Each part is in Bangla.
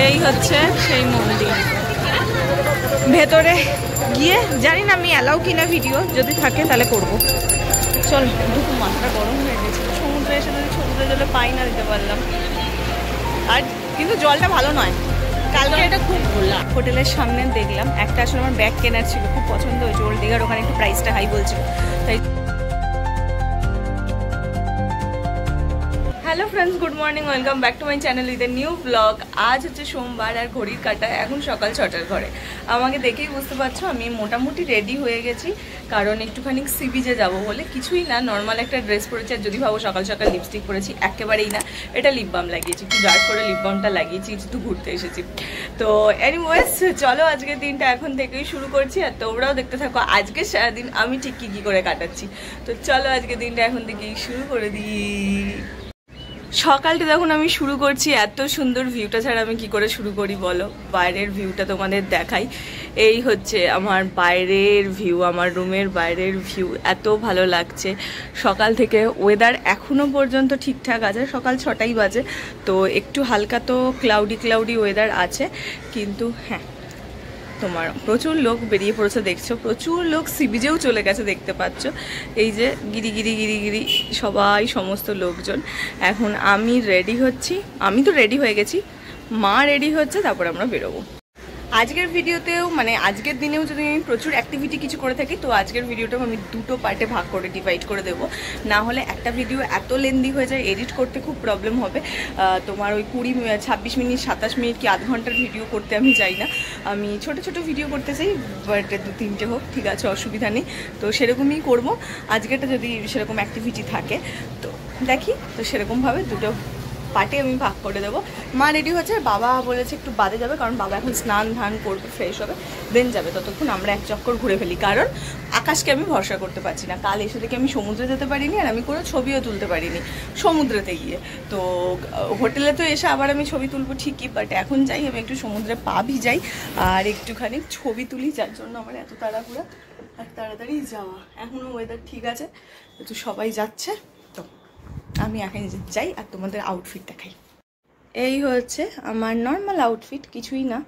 এই হচ্ছে সেই মন্দির। ভেতরে গিয়ে জানি না আমি অ্যালাউ কিনা ভিডিও, যদি থাকে তাহলে করব। চল, দুপুর মাথাটা গরম হয়ে গেছে, সমুদ্রে এসে যদি সমুদ্রে জলে পাই না দিতে পারলাম। আর কিন্তু জলটা ভালো নয়, কালকে এটা খুব ভোলা। হোটেলের সামনে দেখলাম একটা, আসলে আমার ব্যাগ কেনার ছিল, খুব পছন্দ হয়েছে ওল্ড দীঘার, ওখানে একটু প্রাইসটা হাই বলছিল তাই। Hello friends, good morning, welcome back to my channel with a new blog. আজ হচ্ছে সোমবার আর ঘড়ির কাঁটা এখন সকাল 6টার ঘরে। আমাকে দেখেই বুঝতে পারছো আমি মোটামুটি রেডি হয়ে গেছি, কারণ একটুখানি সি বিচে যাবো বলে। কিছুই না, নর্মাল একটা ড্রেস পরেছি। আর যদি ভাবো সকাল সকাল লিপস্টিক পরেছি, একেবারেই না, এটা লিপ বাম লাগিয়েছি, একটু ডার্ক করে লিপ বামটা লাগিয়েছি, একটু ঘুরতে এসেছি। তো এনিওয়েজ চলো আজকের দিনটা এখন থেকেই শুরু করছি, আর তোমরাও দেখতে থাকো আজকে সারাদিন আমি ঠিক কী করে কাটাচ্ছি। তো চলো আজকের দিনটা এখন থেকেই শুরু করে দিই। সকালটা যখন আমি শুরু করছি, এত সুন্দর ভিউটা ছাড়া আমি কি করে শুরু করি বলো। বাইরের ভিউটা তোমাদের দেখাই। এই হচ্ছে আমার বাইরের ভিউ, আমার রুমের বাইরের ভিউ। এত ভালো লাগছে সকাল থেকে। ওয়েদার এখনও পর্যন্ত ঠিকঠাক আছে, সকাল 6টাই বাজে, তো একটু হালকা তো ক্লাউডি ওয়েদার আছে, কিন্তু হ্যাঁ তোমার প্রচুর লোক বেরিয়ে পড়েছে, দেখছো প্রচুর লোক সি বিচেও চলে গেছে, দেখতে পাচ্ছ। এই যে গিরি সবাই, সমস্ত লোকজন। এখন আমি রেডি হচ্ছি, আমি তো রেডি হয়ে গেছি, মা রেডি হচ্ছে, তারপর আমরা বেরোবো। আজকের ভিডিওতেও মানে আজকের দিনেও যদি আমি প্রচুর অ্যাক্টিভিটি কিছু করে থাকি, তো আজকের ভিডিওটাও আমি দুটো পার্টে ভাগ করে ডিভাইড করে দেবো। না হলে একটা ভিডিও এত লেন্দি হয়ে যায়, এডিট করতে খুব প্রবলেম হবে। তোমার ওই 26 মিনিট 27 মিনিট কি আধ ঘন্টার ভিডিও করতে আমি চাই না। আমি ছোট ভিডিও করতে চাই, বাট 2-3টে হোক, ঠিক আছে, অসুবিধা নেই। তো সেরকমই করবো আজকেরটা, যদি সেরকম অ্যাক্টিভিটি থাকে তো দেখি। তো সেরকমভাবে দুটো পার্টে আমি ভাগ করে দেবো। মা রেডি হচ্ছে, বাবা বলেছে একটু বাদে যাবে, কারণ বাবা এখন স্নান ধান করবে, ফ্রেশ হবে, দেন যাবে। ততক্ষণ আমরা এক চক্কর ঘুরে ফেলি, কারণ আকাশকে আমি ভরসা করতে পারছি না। কাল এসে থেকে আমি সমুদ্রে যেতে পারিনি, আর আমি কোনো ছবিও তুলতে পারিনি সমুদ্রেতে গিয়ে। তো হোটেলে তো এসে আবার আমি ছবি তুলবো ঠিকই, বাট এখন যাই আমি একটু সমুদ্রে পা ভিজাই আর একটুখানি ছবি তুলি, যার জন্য আমার এত তাড়াহুড়া আর তাড়াতাড়ি যাওয়া। এখনও ওয়েদার ঠিক আছে, তো সবাই যাচ্ছে, তো আমি এখন যাই আর তোমাদের আউটফিট দেখাই। এই হচ্ছে আমার নর্মাল আউটফিট, কিছুই না।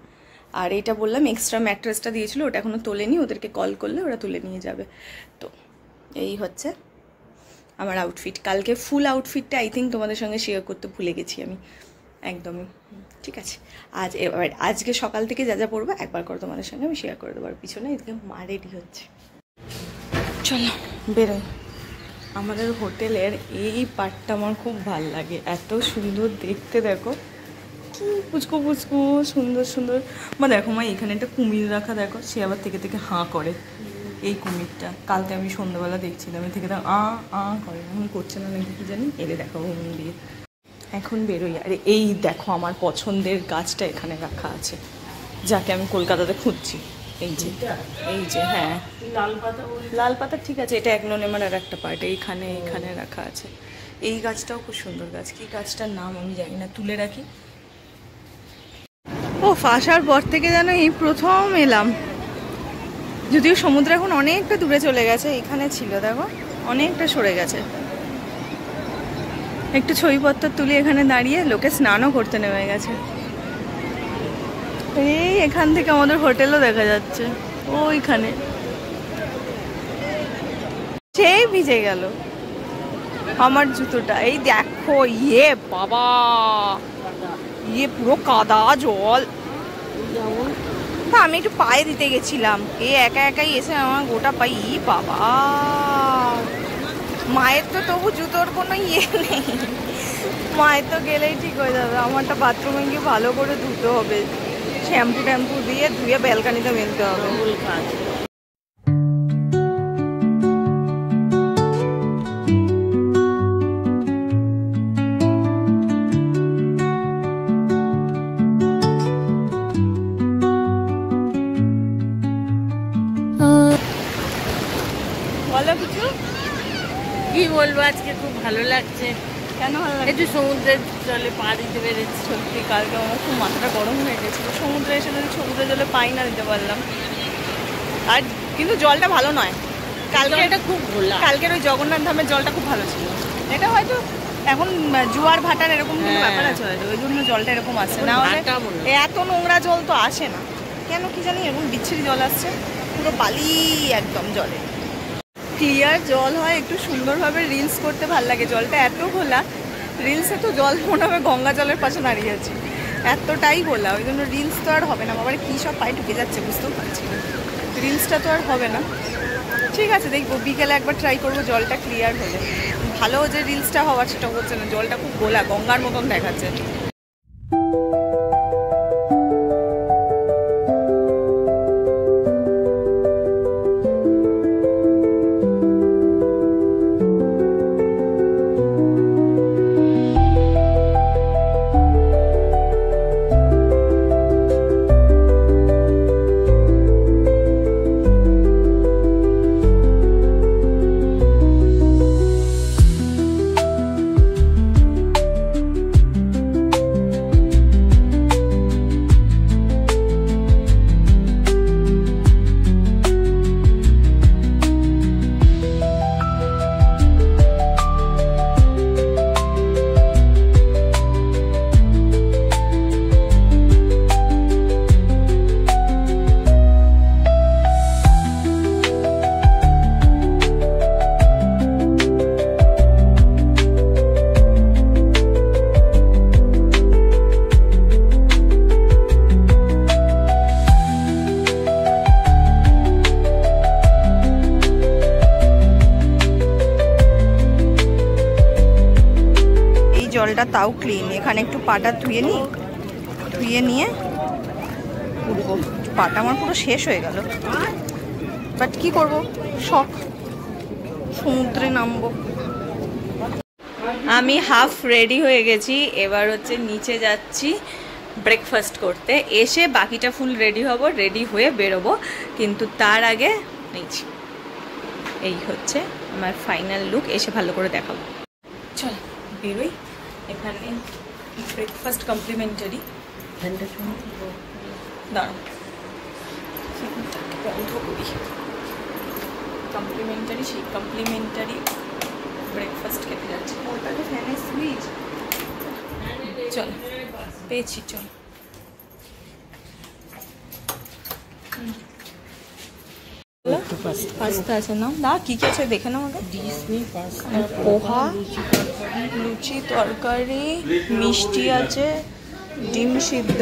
আর এটা বললাম এক্সট্রা ম্যাট্রেসটা দিয়েছিল, ওটা এখনও তোলেনি, ওদেরকে কল করলে ওরা তুলে নিয়ে যাবে। তো এই হচ্ছে আমার আউটফিট। কালকে ফুল আউটফিটটা আই থিঙ্ক তোমাদের সঙ্গে শেয়ার করতে ভুলে গেছি আমি একদমই, ঠিক আছে। এবার আজকে সকাল থেকে যা যা পড়বো একবার করে তোমাদের সঙ্গে আমি শেয়ার করে দেবো। আর পিছনে এদিকে মা রেডি হচ্ছে, চলো বেরোই। আমাদের হোটেলের এই পার্টটা আমার খুব ভাল লাগে, এত সুন্দর দেখতে, দেখো কি পুচকু সুন্দর। মা দেখো মা, এখানে একটা কুমির রাখা, দেখো সে আবার থেকে হাঁ করে। এই কুমিরটা কালকে আমি সন্ধ্যাবেলা দেখছিলাম, থেকে করে, এখন করছে না নাকি কি জানি। এলে দেখো ঘুম দিয়ে এখন বেরোই। আরে এই দেখো আমার পছন্দের গাছটা এখানে রাখা আছে, যাকে আমি কলকাতাতে খুঁজছি। এই যে হ্যাঁ লাল পাতা, ঠিক আছে, এটা অ্যাগনোনেমার আর একটা পার্ট এইখানে রাখা আছে। এই গাছটাও খুব সুন্দর গাছ, কি গাছটার নাম আমি জানি না, তুলে রাখি। ও আসার পর থেকে যেন এই প্রথম এলাম, যদিও সমুদ্র এখন অনেকটা দূরে চলে গেছে, এখানে ছিল দেখো অনেকটা সরে গেছে। একটু ছবিপত্র তুলি এখানে দাঁড়িয়ে, লোকে স্নানও করতে নেমে গেছে। এই এখান থেকে আমাদের হোটেলও দেখা যাচ্ছে, ওইখানে সেই ভিজে গেল আমার জুতোটা। এই দেখো, ইয়ে বাবা, ইয়ে পুরো কাদা জল। আমি একটু পায়ে দিতে গেছিলাম, এই একাই এসে আমার গোটা পাই। ই বাবা, মায়ের তো তবু জুতোর কোনো ইয়ে নেই, মায়ের তো গেলেই ঠিক হয়ে যাবে। আমারটা বাথরুমে গিয়ে ভালো করে ধুতে হবে, শ্যাম্পু দিয়ে ধুয়ে ব্যালকানিতে মেলতে হবে। বলো কিছু। কি বলবো, আজকে খুব ভালো লাগছে। কেন ভালো লাগছে? একটু সমুদ্রের জলে পা দিতে পেরেছি। সত্যি কালকে আমার খুব মাথাটা গরম হয়ে গেছিল, সমুদ্রে এসে যদি সমুদ্রের জলে পাই না দিতে পারলাম। আর কিন্তু জলটা ভালো নয়, কালকে এটা খুব ভোলা। কালকের ওই জগন্নাথ ধামের জলটা খুব ভালো ছিল, এটা হয়তো এখন জোয়ার ভাটার এরকম কোনো ব্যাপার আছে, ওই জন্য জলটা এরকম আসছে, না হলে এত নোংরা জল তো আসে না। কেন কি জানি এরকম বিচ্ছিরি জল আসছে, পুরো বালি একদম জলে। ক্লিয়ার জল হয় একটু সুন্দরভাবে রিলস করতে ভালো লাগে, জলটা এত ঘোলা, রিলসে তো জল মনে হবে গঙ্গা জলের পাশে দাঁড়িয়ে আছি, এতটাই ঘোলা, ওই জন্য রিলস তো আর হবে না। বাবার কী সব পায়ে ঢুকে যাচ্ছে বুঝতেও পারছি না, রিলসটা তো আর হবে না। ঠিক আছে, দেখবো বিকেলে একবার ট্রাই করবো জলটা ক্লিয়ার হলে। ভালো যে রিলসটা হওয়ার সেটা হচ্ছে না, জলটা খুব গোলা গঙ্গার মতন দেখাচ্ছে। জলটা তাও ক্লিন, এখানে একটু পাটা ধুয়ে নিয়ে উঠবো। পাটা আমার পুরো শেষ হয়ে গেল, বাট কি করব, শখ, সমুদ্রে নামবো। আমি হাফ রেডি হয়ে গেছি, এবার হচ্ছে নিচে যাচ্ছি ব্রেকফাস্ট করতে, এসে বাকিটা ফুল রেডি হব, রেডি হয়ে বেরোবো, কিন্তু তার আগে নিচ্ছি। এই হচ্ছে আমার ফাইনাল লুক, এসে ভালো করে দেখাবো। চল বেরোই। এখানে ব্রেকফাস্ট কমপ্লিমেন্টারি, দাঁড়াও বন্ধ করি, কমপ্লিমেন্টারি, সেই কমপ্লিমেন্টারি ব্রেকফাস্ট খেতে যাচ্ছি। ওটাকে ফ্যানের সুইচ, চল পেয়েছি, চল। পাস্তা আছে না, দা কি কি আছে দেখে না আমাকে। পোহা, লুচি, তরকারি, মিষ্টি আছে, ডিম সিদ্ধ,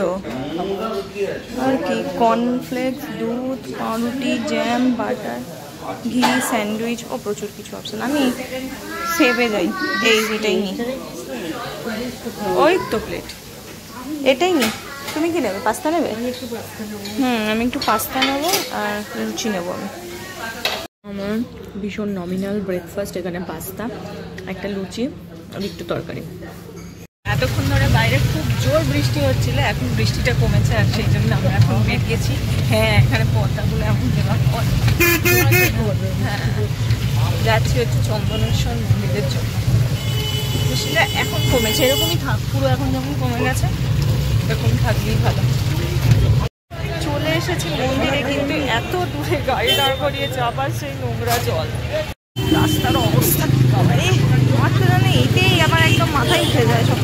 আর কি কর্নফ্লেক্স, দুধ, পাউরুটি, জ্যাম, বাটার, ঘি, স্যান্ডউইচ, ও প্রচুর কিছু অপশন। আমি সেভে যাই, এটাই নিই, ওই তো প্লেট, এটাই নিই। তুমি কি নেবে, পাস্তা নেবে? আমি একটু পাস্তা নেবো আর লুচি নেবো। আমার ভীষণ নমিনাল ব্রেকফাস্ট, এখানে পাস্তা, একটা লুচি আর একটু তরকারি। এতক্ষণ ধরে বাইরে খুব জোর বৃষ্টি হচ্ছিল, এখন বৃষ্টিটা কমেছে, আর সেই জন্য আমরা এখন বেরিয়েছি। হ্যাঁ, এখানে পদ্মাগুলো এমন দেওয়ার পর হ্যাঁ যাচ্ছি হচ্ছে চন্দনেশ্বর মন্দিরের জন্য। বৃষ্টিটা এখন কমেছে, এরকমই থাক পুরো, এখন যখন কমে গেছে এরকম থাকলেই ভালো। চলে এসেছি মন্দিরে, কিন্তু এত দূরে গাড়ি দাঁড় করিয়েছে, আবার সেই নোংরা জল, রাস্তার অবস্থা কি বাবারে, মাত্র জানে এটাই আবার একদম মাথায় উঠে যায় সব।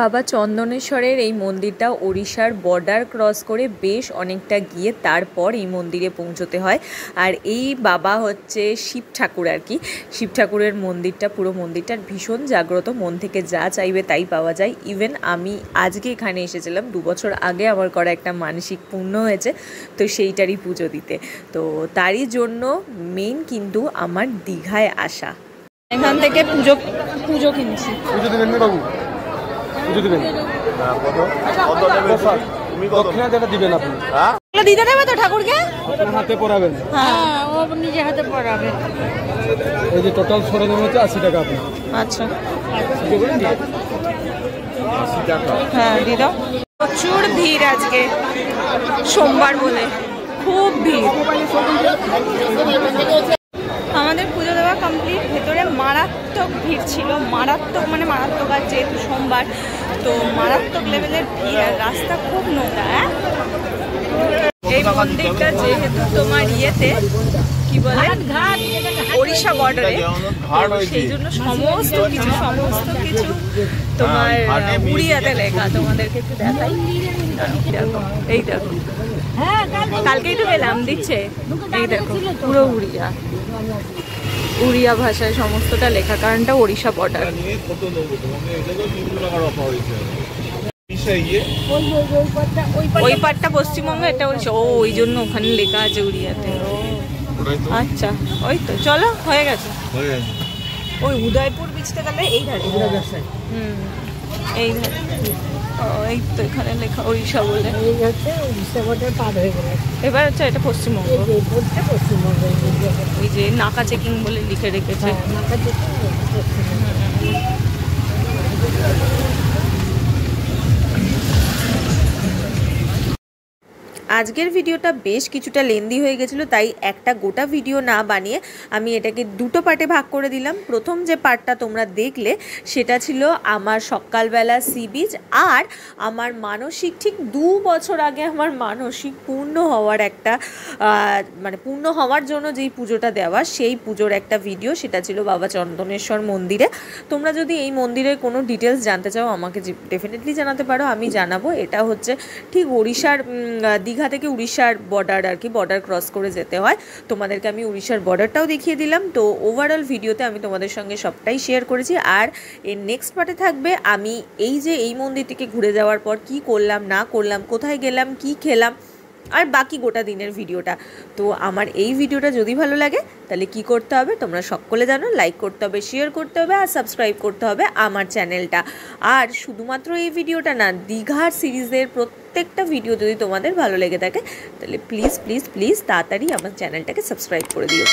বাবা চন্দনেশ্বরের এই মন্দিরটা ওড়িশার বর্ডার ক্রস করে বেশ অনেকটা গিয়ে তারপর এই মন্দিরে পৌঁছতে হয়। আর এই বাবা হচ্ছে শিব ঠাকুর আর কি, শিব ঠাকুরের মন্দিরটা, পুরো মন্দিরটার ভীষণ জাগ্রত, মন থেকে যা চাইবে তাই পাওয়া যায়। ইভেন আমি আজকে এখানে এসেছিলাম, 2 বছর আগে আমার করা একটা মানসিক পূর্ণ হয়েছে, তো সেইটারই পুজো দিতে, তো তারই জন্য মেন কিন্তু আমার দীঘায় আসা। এখান থেকে পুজো কিনছি। পুজো দেবেন না বাবু? পুজো দিবেন, দক্ষিণা যেটা দিবেন আপনি দিতে দেবে তো ঠাকুরকে, আপনার হাতে পরাবেন। হ্যাঁ, ও নিজে হাতে পরাবে। এই যে টোটাল সরঞ্জাম হচ্ছে 80 টাকা আপনি। আচ্ছা, 80 টাকা। হ্যাঁ দিয়ে দাও। প্রচুর ভিড় আজকে, সোমবার বলে খুব ভিড়। আমাদের পুজো দেওয়া কমপ্লিট, ভেতরে মারাত্মক মারাত্মক ভিড় ছিল, মারাত্মক মানে মারাত্মক। আর যেহেতু সোমবার তো মারাত্মক লেভেলের ভিড়, আর রাস্তা খুব নোংরা। এই মন্দিরটা যেহেতু তোমার ইয়েতে কি বলে ওড়িশা বর্ডারে, সেই জন্য সমস্ত কিছু তোমার উড়িয়াতে লেখা। তোমাদেরকে একটু দেখাই, দেখো এই দেখো, কালকেই তো গেলাম দিচ্ছে, এই দেখো পুরো উড়িয়া ভাষায় সমস্তটা লেখা, কারণটা ওড়িশা বর্ডার। ওই পাটটা পশ্চিমবঙ্গ, এটা ওড়িশা। ও ওই জন্য ওখানে লেখা আছে উড়িয়াতে। আচ্ছা, ওই তো চলো, হয়ে গেছে। ওই উদয়পুর বিচতে গেলে এই ধারে, এই ধারে, এই তো এখানে লেখা ওড়িশা বলে। এবার হচ্ছে এটা পশ্চিমবঙ্গ, ওই যে নাকা চেকিং বলে লিখে রেখেছে। আজকের ভিডিওটা বেশ কিছুটা লেন্দি হয়ে গেছিলো, তাই একটা গোটা ভিডিও না বানিয়ে আমি এটাকে দুটো পার্টে ভাগ করে দিলাম। প্রথম যে পার্টটা তোমরা দেখলে সেটা ছিল আমার সকালবেলা সি বিচ, আর আমার মানসিক ঠিক 2 বছর আগে আমার মানসিক পূর্ণ হওয়ার একটা মানে পূর্ণ হওয়ার জন্য যেই পুজোটা দেওয়া, সেই পুজোর একটা ভিডিও। সেটা ছিল বাবা চন্দনেশ্বর মন্দিরে। তোমরা যদি এই মন্দিরের কোনো ডিটেলস জানতে চাও আমাকে ডেফিনেটলি জানাতে পারো, আমি জানাবো। এটা হচ্ছে ঠিক ওড়িশার দীঘা থেকে উড়িষ্যার বর্ডার, আর কি বর্ডার ক্রস করে যেতে হয়। তোমাদেরকে আমি উড়িষ্যার বর্ডারটাও দেখিয়ে দিলাম। তো ওভারঅল ভিডিওতে আমি তোমাদের সঙ্গে সবটাই শেয়ার করেছি। আর এর নেক্সট পার্টে থাকবে আমি এই মন্দিরটিকে ঘুরে যাওয়ার পর কি করলাম না করলাম, কোথায় গেলাম, কি খেলাম, আর বাকি গোটা দিনের ভিডিওটা। তো আমার এই ভিডিওটা যদি ভালো লাগে তাহলে কি করতে হবে তোমরা সকলে জানো, লাইক করতে হবে, শেয়ার করতে হবে, আর সাবস্ক্রাইব করতে হবে আমার চ্যানেলটা। আর শুধুমাত্র এই ভিডিওটা না, দীঘার সিরিজের প্রত্যেকটা ভিডিও যদি তোমাদের ভালো লেগে থাকে তাহলে প্লিজ প্লিজ প্লিজ তাড়াতাড়ি আমার চ্যানেলটাকে সাবস্ক্রাইব করে দিও।